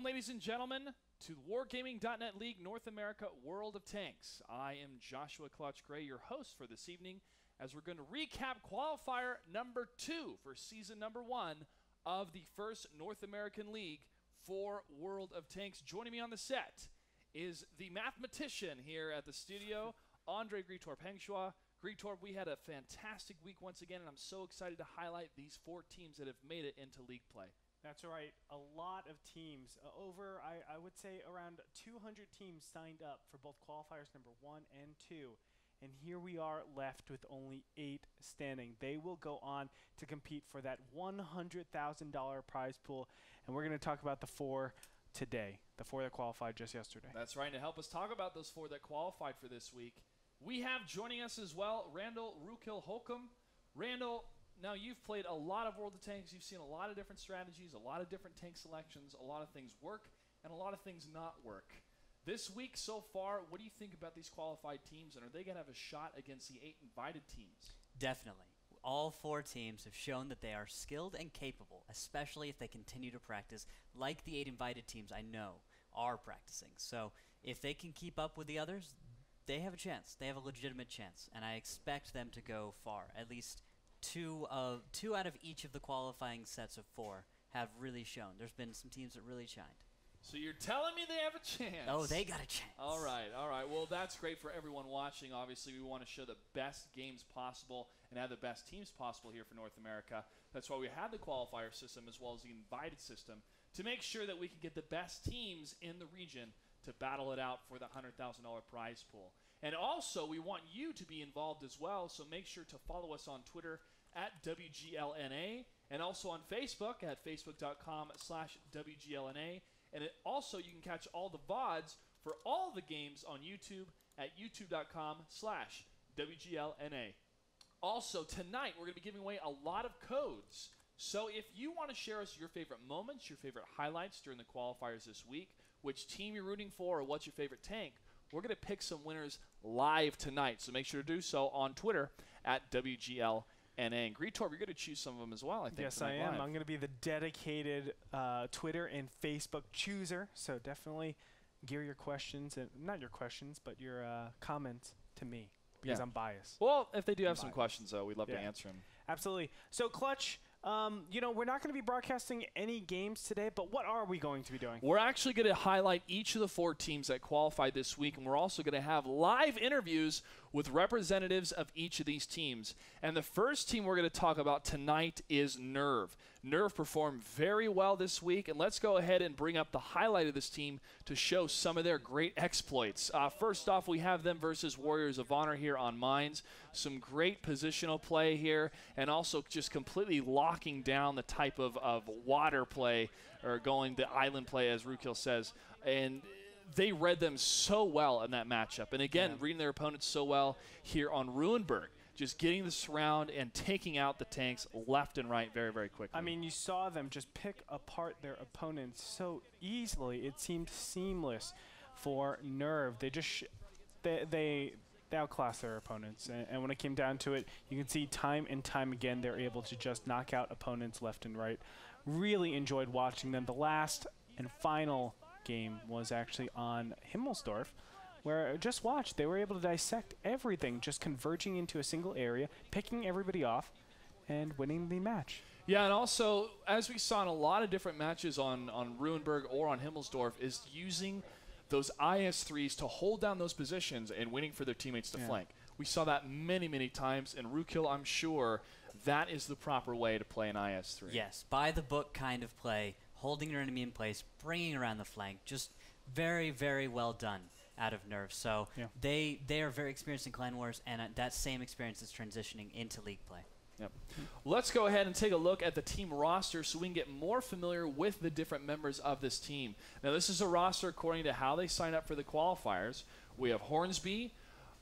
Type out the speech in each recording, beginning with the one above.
ladies and gentlemen, to Wargaming.net League North America World of Tanks. I am Joshua Clutch Gray, your host for this evening, as we're going to recap qualifier number 2 for season number 1 of the first North American League for World of Tanks. Joining me on the set is the mathematician here at the studio, Andre Gritorp-Hengshua. Gritorp, we had a fantastic week once again, and I'm so excited to highlight these 4 teams that have made it into league play. That's right. A lot of teams. I would say around 200 teams signed up for both qualifiers number 1 and 2. And here we are left with only 8 standing. They will go on to compete for that $100,000 prize pool. And we're going to talk about the 4 today, the 4 that qualified just yesterday. That's right. And to help us talk about those 4 that qualified for this week, we have joining us as well Randall Rukil-Holcomb. Randall, now you've played a lot of World of Tanks. You've seen a lot of different strategies, a lot of different tank selections, a lot of things work, and a lot of things not work. This week so far, what do you think about these qualified teams, and are they going to have a shot against the 8 invited teams? Definitely. All 4 teams have shown that they are skilled and capable, especially if they continue to practice, like the 8 invited teams I know are practicing. So if they can keep up with the others, they have a chance. They have a legitimate chance, and I expect them to go far. At least two out of each of the qualifying sets of 4 have really shown. There's been some teams that really shined. So you're telling me they have a chance? Oh, they got a chance. All right, all right. Well, that's great for everyone watching. Obviously, we want to show the best games possible and have the best teams possible here for North America. That's why we have the qualifier system as well as the invited system to make sure that we can get the best teams in the region to battle it out for the $100,000 prize pool. And also, we want you to be involved as well, so make sure to follow us on Twitter at WGLNA and also on Facebook at facebook.com/WGLNA. And also, you can catch all the VODs for all the games on YouTube at youtube.com/WGLNA. Also, tonight, we're going to be giving away a lot of codes. So if you want to share us your favorite moments, your favorite highlights during the qualifiers this week, which team you're rooting for, or what's your favorite tank, we're going to pick some winners live tonight. So make sure to do so on Twitter at WGLNA. And Gritorp, you're going to choose some of them as well, I think. Yes, I am. I'm going to be the dedicated Twitter and Facebook chooser. So definitely gear your questions, and not your questions, but your comments to me, because I'm biased. Well, if they do have some questions, though, we'd love to answer them. Absolutely. So, Clutch, you know, we're not going to be broadcasting any games today, but what are we going to be doing? We're actually going to highlight each of the 4 teams that qualified this week, and we're also going to have live interviews with representatives of each of these teams. And the first team we're going to talk about tonight is Nerve. Nerve performed very well this week, and let's go ahead and bring up the highlight of this team to show some of their great exploits. First off, we have them versus Warriors of Honor here on Mines. Some great positional play here, and also just completely locking down the type of water play, or going the island play, as Rukil says. And they read them so well in that matchup. And again, reading their opponents so well here on Ruinberg, just getting the surround and taking out the tanks left and right very, very quickly. I mean, you saw them just pick apart their opponents so easily. It seemed seamless for Nerve. They just they outclassed their opponents. And when it came down to it, you can see time and time again they're able to just knock out opponents left and right. Really enjoyed watching them. The last and final game was actually on Himmelsdorf, where just watch, they were able to dissect everything, just converging into a single area, picking everybody off, and winning the match. Yeah, and also, as we saw in a lot of different matches on Ruinberg or on Himmelsdorf, is using those IS-3s to hold down those positions and winning for their teammates to flank. We saw that many, many times, and Rukil, I'm sure, that is the proper way to play an IS-3. Yes, by the book kind of play, holding your enemy in place, bringing around the flank, just very, very well done out of Nerve. So they are very experienced in Clan Wars, and that same experience is transitioning into League play. Yep. Let's go ahead and take a look at the team roster so we can get more familiar with the different members of this team. Now, this is a roster according to how they sign up for the qualifiers. We have Hornsby,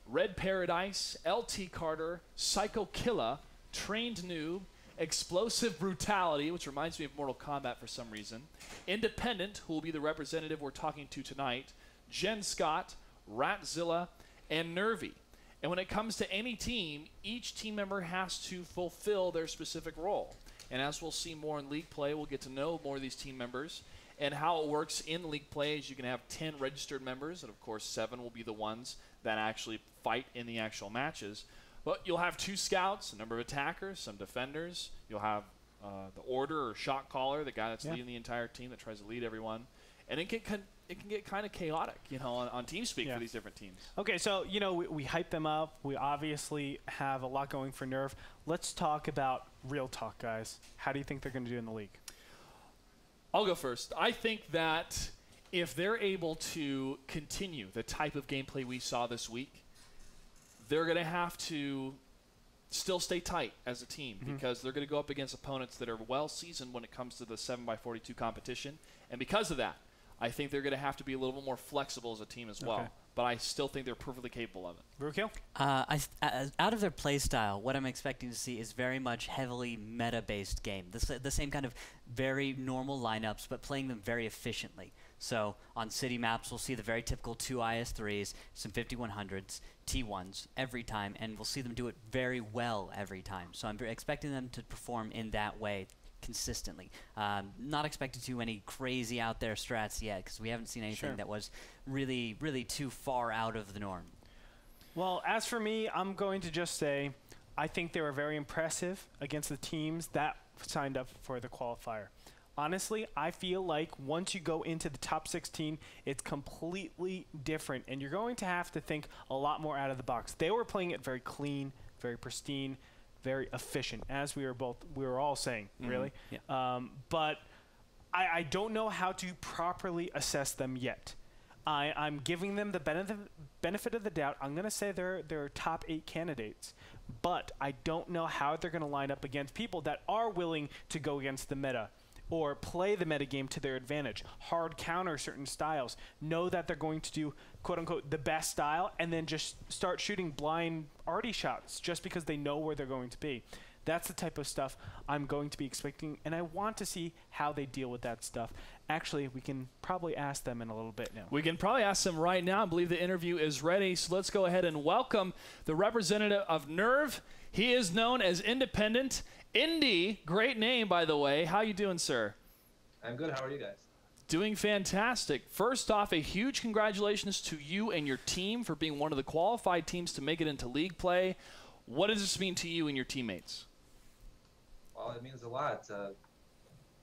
Red Paradise, LT Carter, Psycho Killa, Trained Noob, Explosive Brutality, which reminds me of Mortal Kombat for some reason, Independent, who will be the representative we're talking to tonight, Jen Scott, Ratzilla, and Nervy. And when it comes to any team, each team member has to fulfill their specific role. And as we'll see more in league play, we'll get to know more of these team members. And how it works in league play is you can have 10 registered members, and of course 7 will be the ones that actually fight in the actual matches. But you'll have 2 scouts, a number of attackers, some defenders. You'll have the order or shot caller, the guy that's leading the entire team that tries to lead everyone. And it can get kind of chaotic, on TeamSpeak for these different teams. Okay, so, we hype them up. We obviously have a lot going for Nerve. Let's talk about real talk, guys. How do you think they're going to do in the league? I'll go first. I think that if they're able to continue the type of gameplay we saw this week, they're going to have to still stay tight as a team because they're going to go up against opponents that are well seasoned when it comes to the 7x42 competition. And because of that, I think they're going to have to be a little bit more flexible as a team as well. But I still think they're perfectly capable of it. Rukil? Out of their play style, what I'm expecting to see is very much heavily meta-based game. The same kind of very normal lineups, but playing them very efficiently. So on city maps, we'll see the very typical 2 IS-3s, some 5100s, T1s every time, and we'll see them do it very well every time. So I'm expecting them to perform in that way consistently. Not expected to any crazy out there strats yet because we haven't seen anything that was really, really too far out of the norm. Well, as for me, I'm going to just say I think they were very impressive against the teams that signed up for the qualifier. Honestly, I feel like once you go into the top 16, it's completely different, and you're going to have to think a lot more out of the box. They were playing it very clean, very pristine, very efficient, as we were all saying, really. Yeah. But I don't know how to properly assess them yet. I'm giving them the benefit of the doubt. I'm going to say they're top 8 candidates, but I don't know how they're going to line up against people that are willing to go against the meta or play the metagame to their advantage, hard counter certain styles, know that they're going to do, quote-unquote, the best style, and then just start shooting blind arty shots just because they know where they're going to be. That's the type of stuff I'm going to be expecting, and I want to see how they deal with that stuff. Actually, we can probably ask them in a little bit now. We can probably ask them right now. I believe the interview is ready, so let's go ahead and welcome the representative of Nerve. He is known as Independent Indy. Great name, by the way. How you doing, sir? I'm good. How are you guys? Doing fantastic. First off, a huge congratulations to you and your team for being one of the qualified teams to make it into league play. What does this mean to you and your teammates? Well, it means a lot.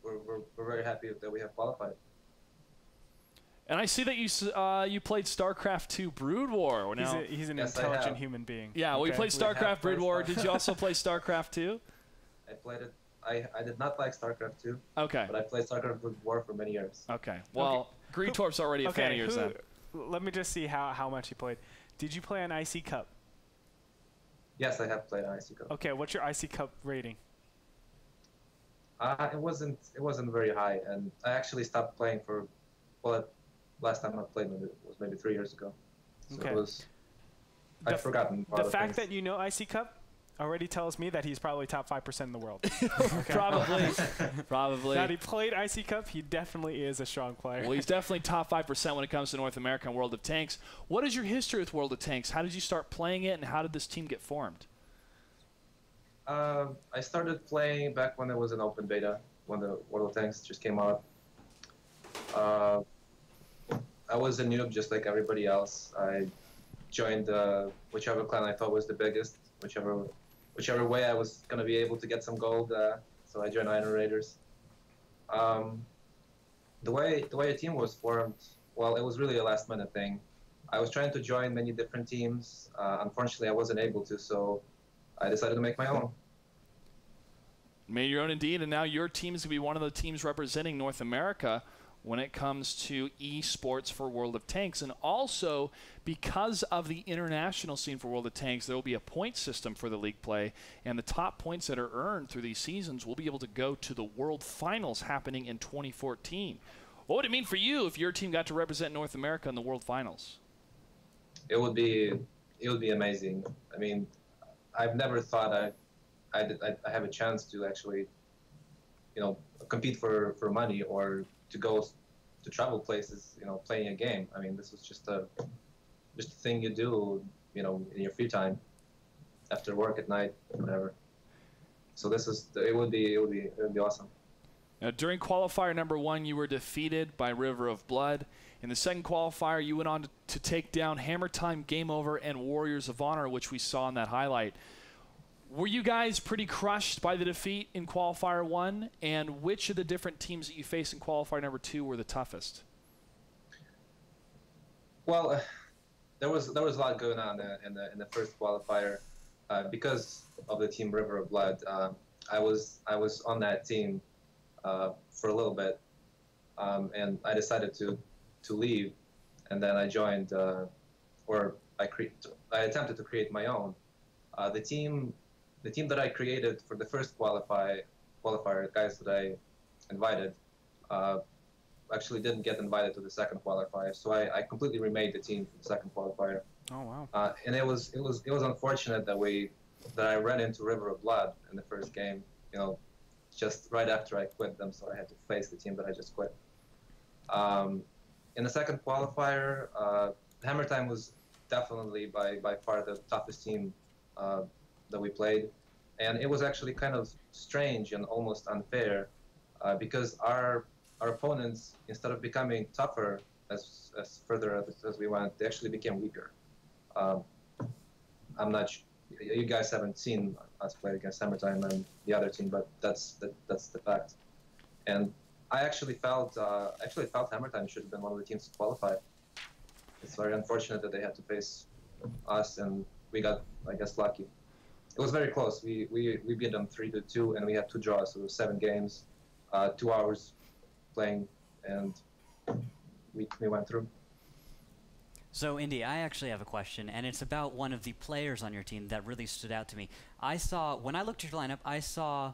We're very happy that we have qualified. And I see that you played StarCraft 2 Brood War. Now, he's an intelligent human being. Yeah, well, you played StarCraft Brood War. Did you also play StarCraft 2? I played it. I did not like StarCraft 2. Okay. But I played StarCraft Brood War for many years. Okay. Well, Greedtorp's already a fan of yours then. Let me just see how much you played. Did you play an IC Cup? Yes, I have played an IC Cup. Okay, what's your IC Cup rating? It wasn't very high, and I actually stopped playing for, well, last time I played was maybe 3 years ago. So okay. It was, I've forgotten. The fact that you know IC Cup already tells me that he's probably top 5% in the world. Probably. Probably. That he played IC Cup, he definitely is a strong player. Well, he's definitely top 5% when it comes to North America and World of Tanks. What is your history with World of Tanks? How did you start playing it, and how did this team get formed? I started playing back when it was an open beta, when the World of Tanks just came out. I was a noob just like everybody else. I joined whichever clan I thought was the biggest, whichever way I was going to be able to get some gold, so I joined Iron Raiders. The way a team was formed, well, it was really a last-minute thing. I was trying to join many different teams. Unfortunately, I wasn't able to, so I decided to make my own. Made your own indeed, and now your team is going to be one of the teams representing North America when it comes to esports for World of Tanks. And also, because of the international scene for World of Tanks, there will be a point system for the league play, and the top points that are earned through these seasons will be able to go to the World Finals happening in 2014. What would it mean for you if your team got to represent North America in the World Finals? It would be amazing. I mean, I've never thought I have a chance to actually, compete for money or to go to travel places, playing a game. I mean, this was just a thing you do, in your free time, after work at night, whatever. So it would be awesome. Now, during qualifier number 1, you were defeated by River of Blood. In the second qualifier, you went on to take down Hammer Time, Game Over, and Warriors of Honor, which we saw in that highlight. Were you guys pretty crushed by the defeat in qualifier 1? And which of the different teams that you faced in qualifier number 2 were the toughest? Well, there was a lot going on in the first qualifier because of the team River of Blood. I was on that team for a little bit, and I decided to leave, and then I joined, or I attempted to create my own. The team that I created for the first qualifier, guys that I invited, actually didn't get invited to the second qualifier, so I completely remade the team for the second qualifier. Oh wow! And it was unfortunate that I ran into River of Blood in the first game. You know, just right after I quit them, so I had to face the team that I just quit. In the second qualifier, Hammer Time was definitely by far the toughest team that we played, and it was actually kind of strange and almost unfair because our opponents, instead of becoming tougher as further as we went, they actually became weaker. I'm not sure, you guys haven't seen us play against Hammer Time and the other team, but that's the fact. And I actually felt Hammer Time should have been one of the teams to qualify. It's very unfortunate that they had to face us, and we got, I guess, lucky. It was very close. We beat them 3-2, and we had 2 draws, so it was 7 games, 2 hours playing, and we went through. So, Indy, I actually have a question, and it's about one of the players on your team that really stood out to me. When I looked at your lineup, I saw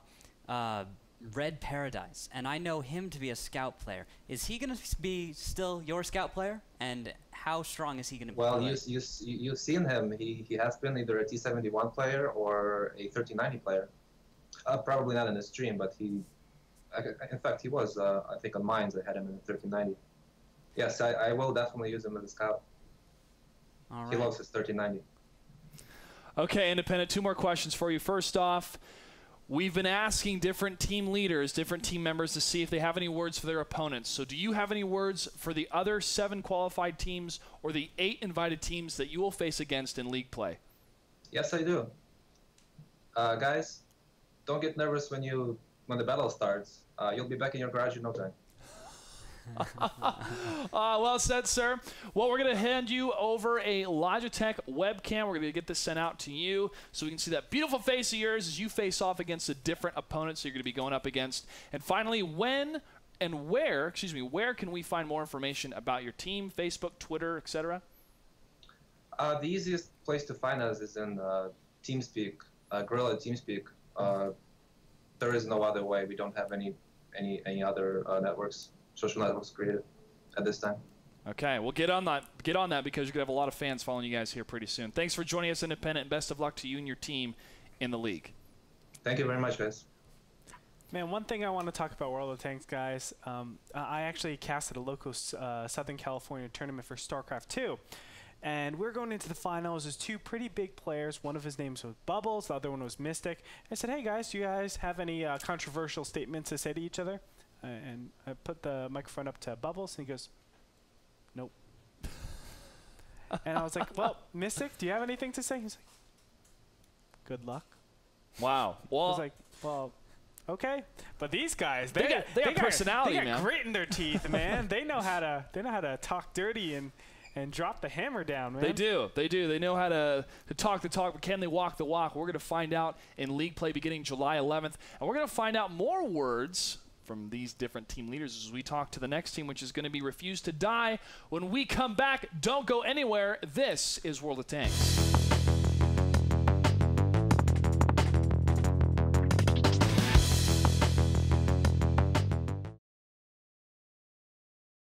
Red Paradise, and I know him to be a scout player. Is he going to be still your scout player? And how strong is he going to be? Well, you've seen him. He has been either a T71 player or a 1390 player. Probably not in the stream, but in fact, he was. I think on Mines I had him in the 1390. Yes, I will definitely use him as a scout. All right. He loves his 1390. Okay, Independent, 2 more questions for you. First off, we've been asking different team leaders, different team members to see if they have any words for their opponents. So do you have any words for the other 7 qualified teams or the 8 invited teams that you will face against in league play? Yes, I do. Guys, don't get nervous when the battle starts. You'll be back in your garage in no time. Well said, sir. Well, we're going to hand you over a Logitech webcam. We're going to get this sent out to you so we can see that beautiful face of yours as you face off against the different opponents you're going to be going up against. And finally, when and where can we find more information about your team, Facebook, Twitter, etc.? The easiest place to find us is in TeamSpeak, Guerrilla TeamSpeak. There is no other way. We don't have any other social networks created at this time. Okay, well, get on that because you're going to have a lot of fans following you guys here pretty soon. Thanks for joining us, Independent, and best of luck to you and your team in the league. Thank you very much, guys. Man, one thing I want to talk about World of Tanks, guys. I actually casted a local Southern California tournament for StarCraft 2. And we're going into the finals as 2 pretty big players. One of his names was Bubbles, the other one was Mystic. I said, hey, guys, do you guys have any controversial statements to say to each other? And I put the microphone up to Bubbles, and he goes, nope. And I was like, well, Mystic, do you have anything to say? He's like, good luck. Wow. Well, I was like, well, okay. But these guys, they got personality, man. They got man. grit in their teeth, man. They know how to talk dirty and drop the hammer down, man. They do. They know how to talk the talk, but can they walk the walk? We're going to find out in league play beginning July 11th. And we're going to find out more words from these different team leaders as we talk to the next team, which is going to be Refuse to Die. When we come back, don't go anywhere. This is World of Tanks.